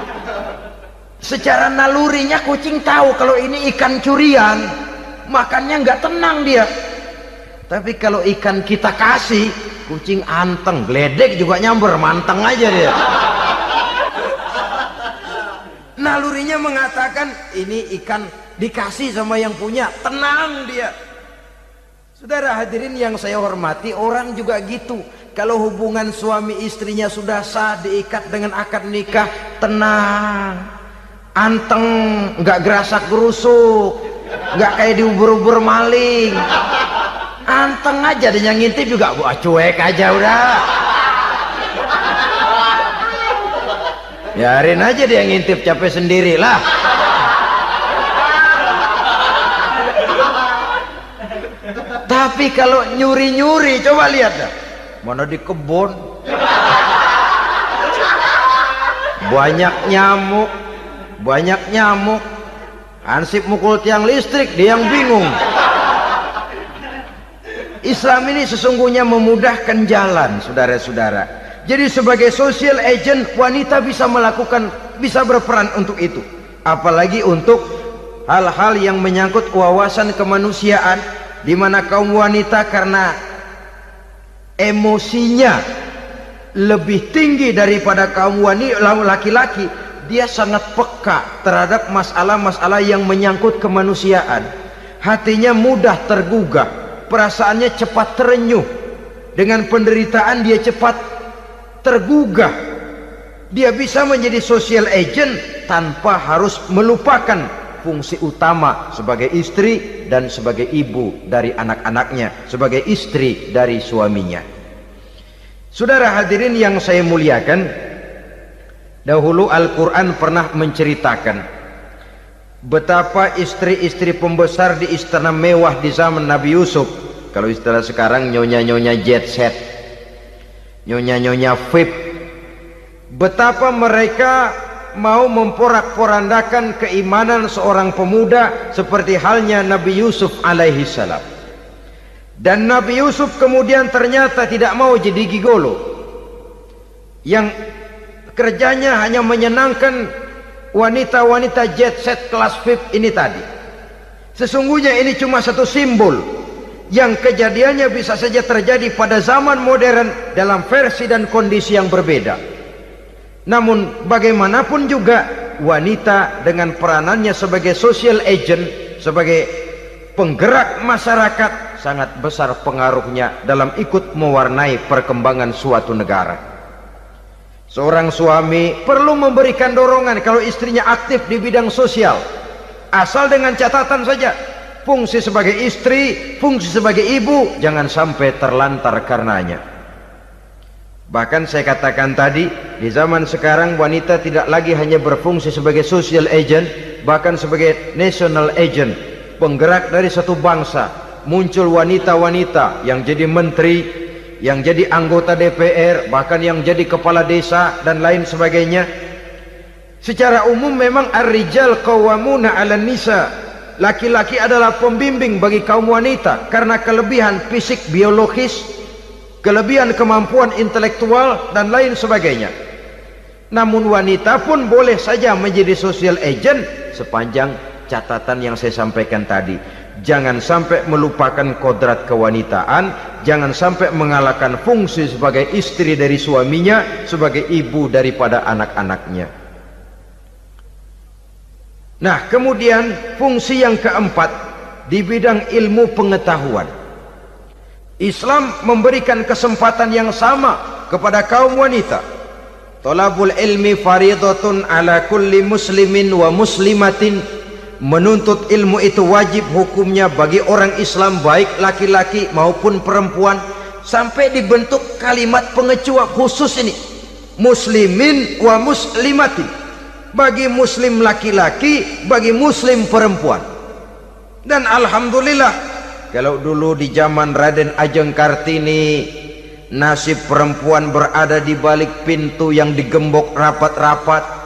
Secara nalurinya kucing tahu kalau ini ikan curian, makannya nggak tenang dia. Tapi kalau ikan kita kasih, kucing anteng, geledek juga nyamber, manteng aja dia. Nalurinya mengatakan ini ikan dikasih sama yang punya, tenang dia. Saudara hadirin yang saya hormati, orang juga gitu. Kalau hubungan suami istrinya sudah sah, diikat dengan akad nikah, tenang, anteng, nggak gerasak gerusuk, nggak kayak diubur-ubur maling. Anteng aja, dan yang ngintip juga buat cuek aja udah. Biarin aja dia ngintip, capek sendirilah. Tapi kalau nyuri-nyuri, coba lihat dah. Mana di kebun banyak nyamuk, Hansip mukul tiang listrik, dia yang bingung. Islam ini sesungguhnya memudahkan jalan, saudara-saudara. Jadi sebagai social agent, wanita bisa berperan untuk itu. Apalagi untuk hal-hal yang menyangkut wawasan kemanusiaan, di mana kaum wanita karena emosinya lebih tinggi daripada kaum laki-laki, dia sangat peka terhadap masalah-masalah yang menyangkut kemanusiaan. Hatinya mudah tergugah, perasaannya cepat terenyuh. Dengan penderitaan dia cepat tergugah. Dia bisa menjadi social agent tanpa harus melupakan fungsi utama sebagai istri dan sebagai ibu dari anak-anaknya, sebagai istri dari suaminya. Saudara hadirin yang saya muliakan, dahulu Al-Quran pernah menceritakan betapa istri-istri pembesar di istana mewah di zaman Nabi Yusuf, kalau istilah sekarang nyonya-nyonya jet set, nyonya-nyonya VIP, betapa mereka mau memporak-porandakan keimanan seorang pemuda seperti halnya Nabi Yusuf alaihi salam. Dan Nabi Yusuf kemudian ternyata tidak mau jadi gigolo yang kerjanya hanya menyenangkan wanita-wanita jet set kelas VIP ini tadi. Sesungguhnya ini cuma satu simbol yang kejadiannya bisa saja terjadi pada zaman modern dalam versi dan kondisi yang berbeda. Namun bagaimanapun juga, wanita dengan peranannya sebagai social agent, sebagai penggerak masyarakat, sangat besar pengaruhnya dalam ikut mewarnai perkembangan suatu negara. Seorang suami perlu memberikan dorongan kalau istrinya aktif di bidang sosial, asal dengan catatan saja, fungsi sebagai istri, fungsi sebagai ibu jangan sampai terlantar karenanya. Bahkan saya katakan tadi, di zaman sekarang wanita tidak lagi hanya berfungsi sebagai social agent, bahkan sebagai national agent, penggerak dari satu bangsa. Muncul wanita-wanita yang jadi menteri, yang jadi anggota DPR, bahkan yang jadi kepala desa dan lain sebagainya. Secara umum memang ar-rijal qawwamuna 'alan nisa, laki-laki adalah pembimbing bagi kaum wanita karena kelebihan fisik biologis, kelebihan kemampuan intelektual dan lain sebagainya. Namun wanita pun boleh saja menjadi social agent sepanjang catatan yang saya sampaikan tadi. Jangan sampai melupakan kodrat kewanitaan, jangan sampai mengalahkan fungsi sebagai istri dari suaminya, sebagai ibu daripada anak-anaknya. Nah, kemudian fungsi yang keempat di bidang ilmu pengetahuan. Islam memberikan kesempatan yang sama kepada kaum wanita. Thalabul ilmi faridatun ala kulli muslimin wa muslimatin. Menuntut ilmu itu wajib hukumnya bagi orang Islam, baik laki-laki maupun perempuan. Sampai dibentuk kalimat pengecuali khusus ini, muslimin wa muslimatin, bagi muslim laki-laki, bagi muslim perempuan. Dan alhamdulillah, kalau dulu di zaman Raden Ajeng Kartini, nasib perempuan berada di balik pintu yang digembok rapat-rapat.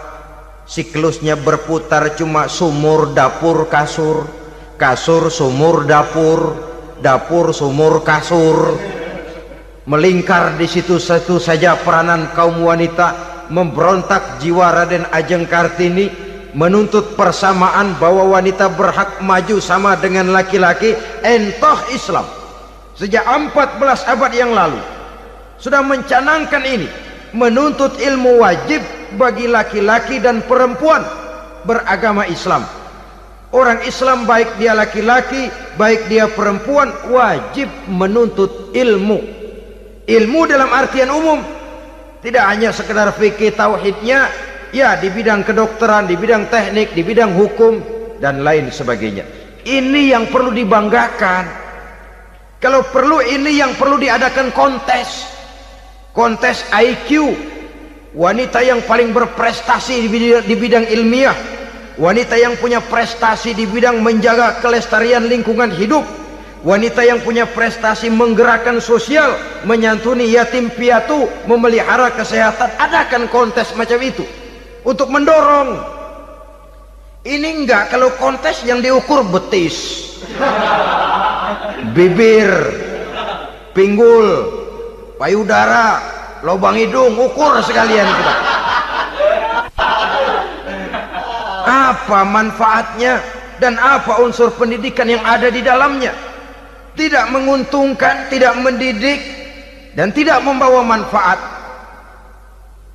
Siklusnya berputar cuma sumur, dapur, kasur, kasur, sumur, dapur, dapur, sumur, kasur. Melingkar di situ satu saja peranan kaum wanita. Memberontak jiwa Raden Ajeng Kartini, menuntut persamaan bahwa wanita berhak maju sama dengan laki-laki. Entah Islam sejak 14 abad yang lalu sudah mencanangkan ini, menuntut ilmu wajib bagi laki-laki dan perempuan beragama Islam. Orang Islam baik dia laki-laki, baik dia perempuan, wajib menuntut ilmu. Ilmu dalam artian umum, tidak hanya sekedar fikih tauhidnya, ya di bidang kedokteran, di bidang teknik, di bidang hukum dan lain sebagainya. Ini yang perlu dibanggakan. Kalau perlu, ini yang perlu diadakan kontes. Kontes IQ, wanita yang paling berprestasi di bidang ilmiah, wanita yang punya prestasi di bidang menjaga kelestarian lingkungan hidup, wanita yang punya prestasi menggerakkan sosial, menyantuni yatim piatu, memelihara kesehatan. Adakan kontes macam itu untuk mendorong. Ini enggak, kalau kontes yang diukur betis, bibir, pinggul, payudara, lubang hidung, ukur sekalian kita. Apa manfaatnya dan apa unsur pendidikan yang ada di dalamnya? Tidak menguntungkan, tidak mendidik, dan tidak membawa manfaat.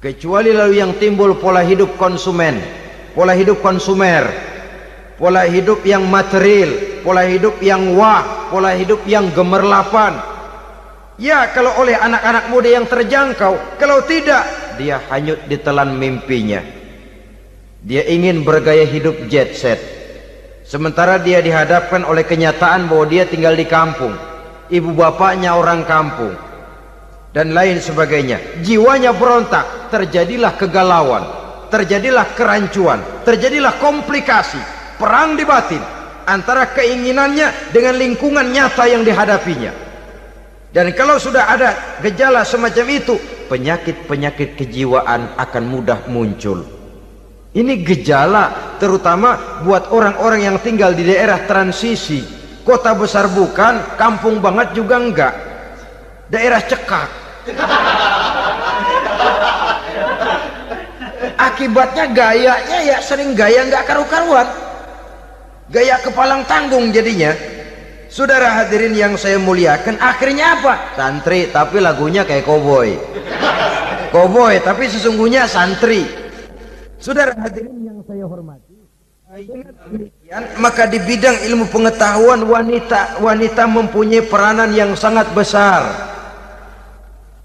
Kecuali lalu yang timbul pola hidup konsumen, pola hidup konsumer, pola hidup yang material, pola hidup yang wah, pola hidup yang gemerlapan. Ya, kalau oleh anak-anak muda yang terjangkau. Kalau tidak, dia hanyut ditelan mimpinya. Dia ingin bergaya hidup jet set, sementara dia dihadapkan oleh kenyataan bahwa dia tinggal di kampung, ibu bapaknya orang kampung, dan lain sebagainya. Jiwanya berontak, terjadilah kegalauan, terjadilah kerancuan, terjadilah komplikasi, perang di batin antara keinginannya dengan lingkungan nyata yang dihadapinya. Dan kalau sudah ada gejala semacam itu, penyakit-penyakit kejiwaan akan mudah muncul. Ini gejala terutama buat orang-orang yang tinggal di daerah transisi. Kota besar bukan, kampung banget juga enggak, daerah cekak. Akibatnya gayanya ya sering gaya enggak karu-karuan, gaya kepalang tanggung jadinya. Saudara hadirin yang saya muliakan, akhirnya apa? Santri tapi lagunya kayak koboi. Koboi tapi sesungguhnya santri. Saudara hadirin yang saya hormati, dengan demikian maka di bidang ilmu pengetahuan wanita mempunyai peranan yang sangat besar.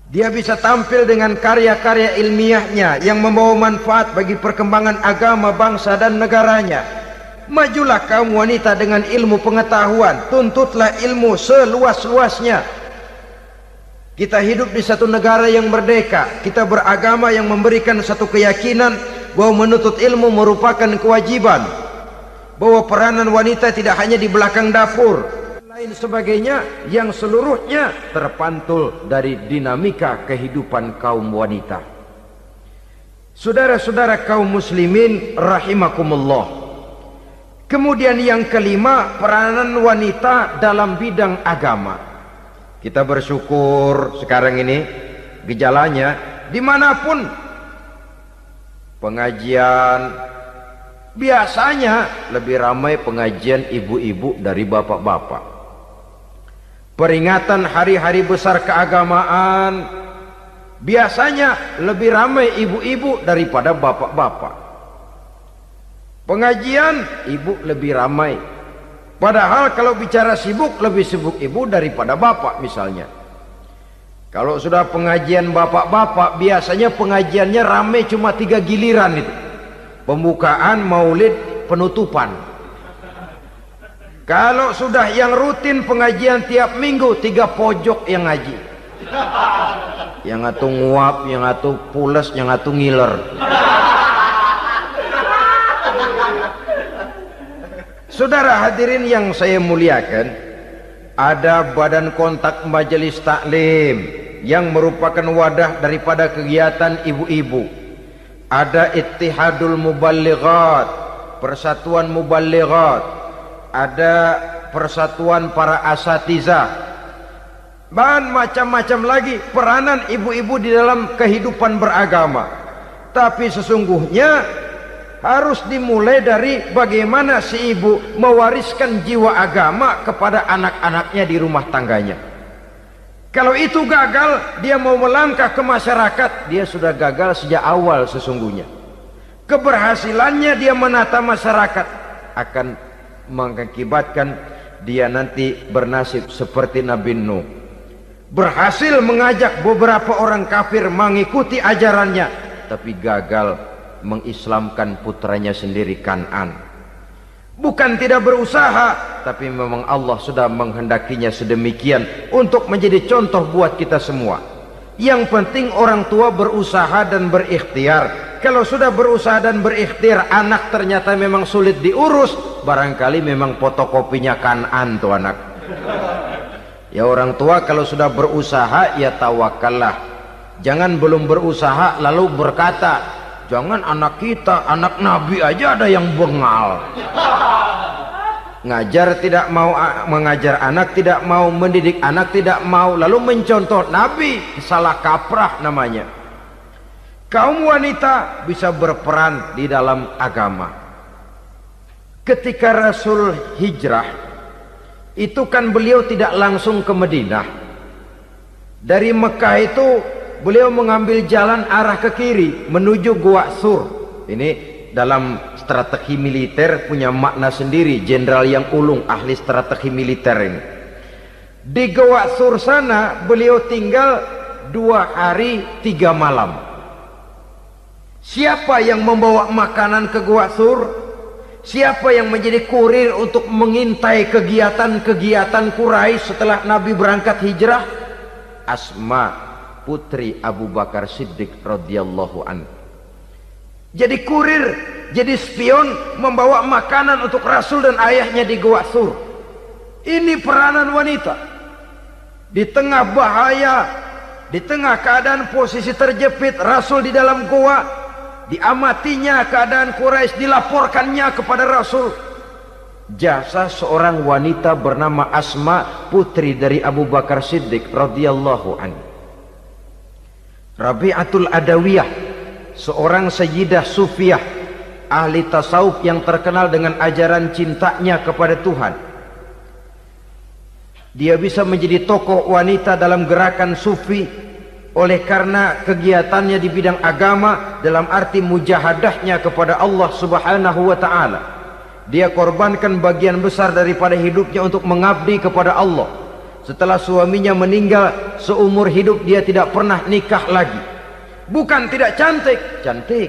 Dia bisa tampil dengan karya-karya ilmiahnya yang membawa manfaat bagi perkembangan agama, bangsa dan negaranya. Majulah kaum wanita dengan ilmu pengetahuan, tuntutlah ilmu seluas-luasnya. Kita hidup di satu negara yang merdeka, kita beragama yang memberikan satu keyakinan bahwa menuntut ilmu merupakan kewajiban, bahwa peranan wanita tidak hanya di belakang dapur, lain sebagainya, yang seluruhnya terpantul dari dinamika kehidupan kaum wanita. Saudara-saudara kaum muslimin rahimakumullah. Kemudian yang kelima, peranan wanita dalam bidang agama. Kita bersyukur sekarang ini gejalanya dimanapun pengajian, biasanya lebih ramai pengajian ibu-ibu dari bapak-bapak. Peringatan hari-hari besar keagamaan, biasanya lebih ramai ibu-ibu daripada bapak-bapak. Pengajian ibu lebih ramai, padahal kalau bicara sibuk, lebih sibuk ibu daripada bapak misalnya. Kalau sudah pengajian bapak-bapak, biasanya pengajiannya ramai cuma 3 giliran itu. Pembukaan, maulid, penutupan. Kalau sudah yang rutin pengajian tiap minggu, 3 pojok yang ngaji. Yang atu nguap, yang atu pules, yang atu ngiler. Saudara hadirin yang saya muliakan, ada badan kontak majelis taklim yang merupakan wadah daripada kegiatan ibu-ibu. Ada Ittihadul Muballighat, Persatuan Muballighat, ada Persatuan Para Asatizah, dan macam-macam lagi peranan ibu-ibu di dalam kehidupan beragama. Tapi sesungguhnya harus dimulai dari bagaimana si ibu mewariskan jiwa agama kepada anak-anaknya di rumah tangganya. Kalau itu gagal, dia mau melangkah ke masyarakat, dia sudah gagal sejak awal sesungguhnya. Keberhasilannya dia menata masyarakat akan mengakibatkan dia nanti bernasib seperti Nabi Nuh. Berhasil mengajak beberapa orang kafir mengikuti ajarannya, tapi gagal mengislamkan putranya sendiri Kan'an. Bukan tidak berusaha, tapi memang Allah sudah menghendakinya sedemikian untuk menjadi contoh buat kita semua. Yang penting orang tua berusaha dan berikhtiar. Kalau sudah berusaha dan berikhtiar, anak ternyata memang sulit diurus, barangkali memang fotokopinya Kan'an tuh anak. Ya orang tua kalau sudah berusaha, ya tawakallah. Jangan belum berusaha lalu berkata, jangan anak kita, anak Nabi aja ada yang bengal. Ngajar tidak mau, mengajar anak tidak mau, mendidik anak tidak mau, lalu mencontoh Nabi, salah kaprah namanya. Kaum wanita bisa berperan di dalam agama. Ketika Rasul hijrah, itu kan beliau tidak langsung ke Madinah. Dari Mekah itu beliau mengambil jalan arah ke kiri menuju Gua Sur. Ini dalam strategi militer punya makna sendiri. Jenderal yang ulung, ahli strategi militer ini. Di Gua Sur sana beliau tinggal 2 hari 3 malam. Siapa yang membawa makanan ke Gua Sur? Siapa yang menjadi kurir untuk mengintai kegiatan-kegiatan Quraisy setelah Nabi berangkat hijrah? Asma, putri Abu Bakar Siddiq radhiyallahu anhu. Jadi kurir, jadi spion, membawa makanan untuk Rasul dan ayahnya di Gua Sur. Ini peranan wanita. Di tengah bahaya, di tengah keadaan posisi terjepit, Rasul di dalam gua, diamatinya keadaan Quraisy, dilaporkannya kepada Rasul. Jasa seorang wanita bernama Asma, putri dari Abu Bakar Siddiq radhiyallahu anhu. Rabi'atul Adawiyah, seorang sayyidah sufiyah, ahli tasawuf yang terkenal dengan ajaran cintanya kepada Tuhan. Dia bisa menjadi tokoh wanita dalam gerakan sufi oleh karena kegiatannya di bidang agama, dalam arti mujahadahnya kepada Allah Subhanahu wa ta'ala. Dia korbankan bagian besar daripada hidupnya untuk mengabdi kepada Allah. Setelah suaminya meninggal, seumur hidup dia tidak pernah nikah lagi. Bukan tidak cantik, cantik.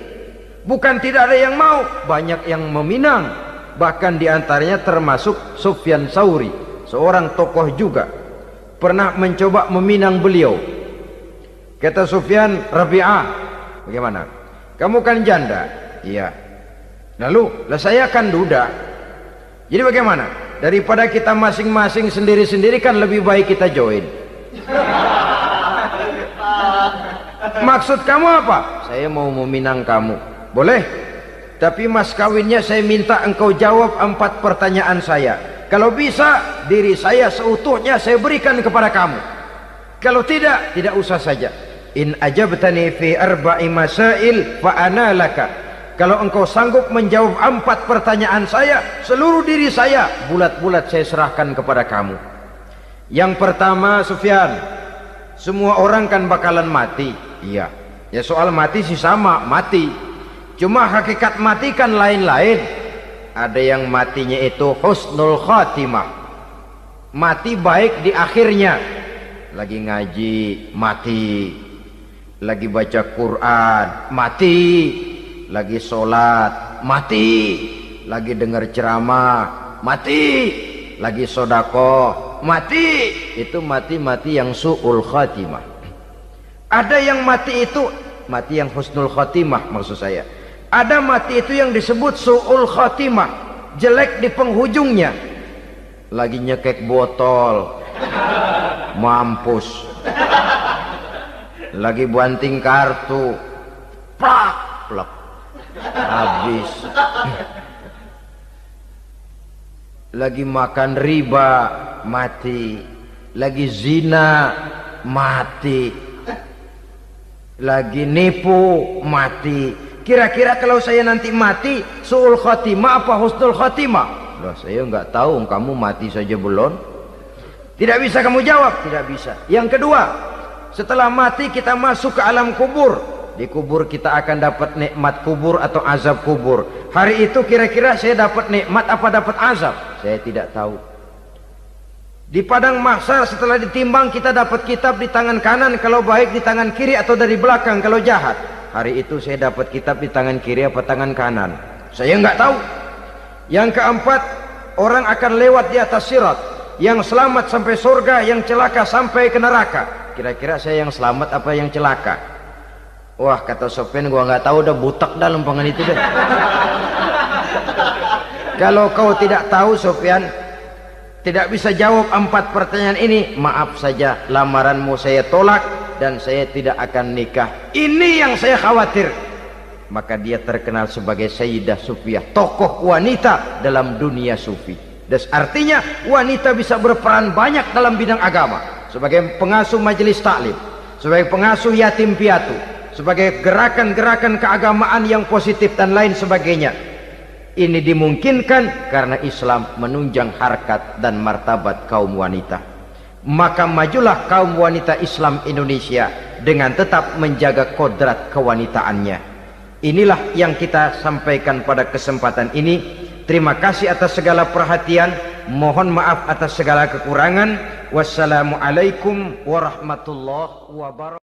Bukan tidak ada yang mau, banyak yang meminang. Bahkan diantaranya termasuk Sufyan Tsauri, seorang tokoh juga, pernah mencoba meminang beliau. Kata Sufyan, Rabi'ah, bagaimana? Kamu kan janda? Iya. Lalu, lah saya kan duda. Jadi bagaimana? Daripada kita masing-masing sendiri-sendiri kan lebih baik kita join. Maksud kamu apa? Saya mau meminang kamu. Boleh? Tapi mas kawinnya saya minta engkau jawab 4 pertanyaan saya. Kalau bisa, diri saya seutuhnya saya berikan kepada kamu. Kalau tidak, tidak usah saja. In ajabtani fi arba'i masail fa ana laka. Kalau engkau sanggup menjawab 4 pertanyaan saya, seluruh diri saya bulat-bulat saya serahkan kepada kamu. Yang pertama, Sufyan, semua orang kan bakalan mati. Iya. Ya soal mati sih sama, mati. Cuma hakikat mati kan lain-lain. Ada yang matinya itu husnul khatimah, mati baik di akhirnya. Lagi ngaji, mati. Lagi baca Quran, mati. Lagi sholat, mati. Lagi dengar ceramah, mati. Lagi sodakoh, mati. Itu mati-mati yang su'ul khatimah. Ada yang mati itu mati yang husnul khatimah, maksud saya. Ada mati itu yang disebut su'ul khatimah, jelek di penghujungnya. Lagi nyekek botol, mampus. Lagi banting kartu, plak plak, habis. Lagi makan riba, mati. Lagi zina, mati. Lagi nipu, mati. Kira-kira kalau saya nanti mati, su'ul khatimah apa husnul khatimah? Loh, saya nggak tahu, kamu mati saja belum. Tidak bisa kamu jawab, tidak bisa. Yang kedua, setelah mati kita masuk ke alam kubur. Di kubur kita akan dapat nikmat kubur atau azab kubur. Hari itu kira-kira saya dapat nikmat apa dapat azab? Saya tidak tahu. Di padang mahsyar setelah ditimbang kita dapat kitab di tangan kanan kalau baik, di tangan kiri atau dari belakang kalau jahat. Hari itu saya dapat kitab di tangan kiri apa tangan kanan? Saya nggak tahu. Yang keempat, orang akan lewat di atas sirat. Yang selamat sampai surga, yang celaka sampai ke neraka. Kira-kira saya yang selamat apa yang celaka? Wah, kata Sofyan, gua nggak tahu, udah butak dah lempangan itu deh. Kalau kau tidak tahu, Sofyan, tidak bisa jawab 4 pertanyaan ini, maaf saja, lamaranmu saya tolak dan saya tidak akan nikah. Ini yang saya khawatir. Maka dia terkenal sebagai Sayyidah Sufiyah, tokoh wanita dalam dunia sufi. Dan artinya wanita bisa berperan banyak dalam bidang agama, sebagai pengasuh majelis taklim, sebagai pengasuh yatim piatu, sebagai gerakan-gerakan keagamaan yang positif dan lain sebagainya. Ini dimungkinkan karena Islam menunjang harkat dan martabat kaum wanita. Maka majulah kaum wanita Islam Indonesia dengan tetap menjaga kodrat kewanitaannya. Inilah yang kita sampaikan pada kesempatan ini. Terima kasih atas segala perhatian, mohon maaf atas segala kekurangan. Wassalamualaikum warahmatullahi wabarakatuh.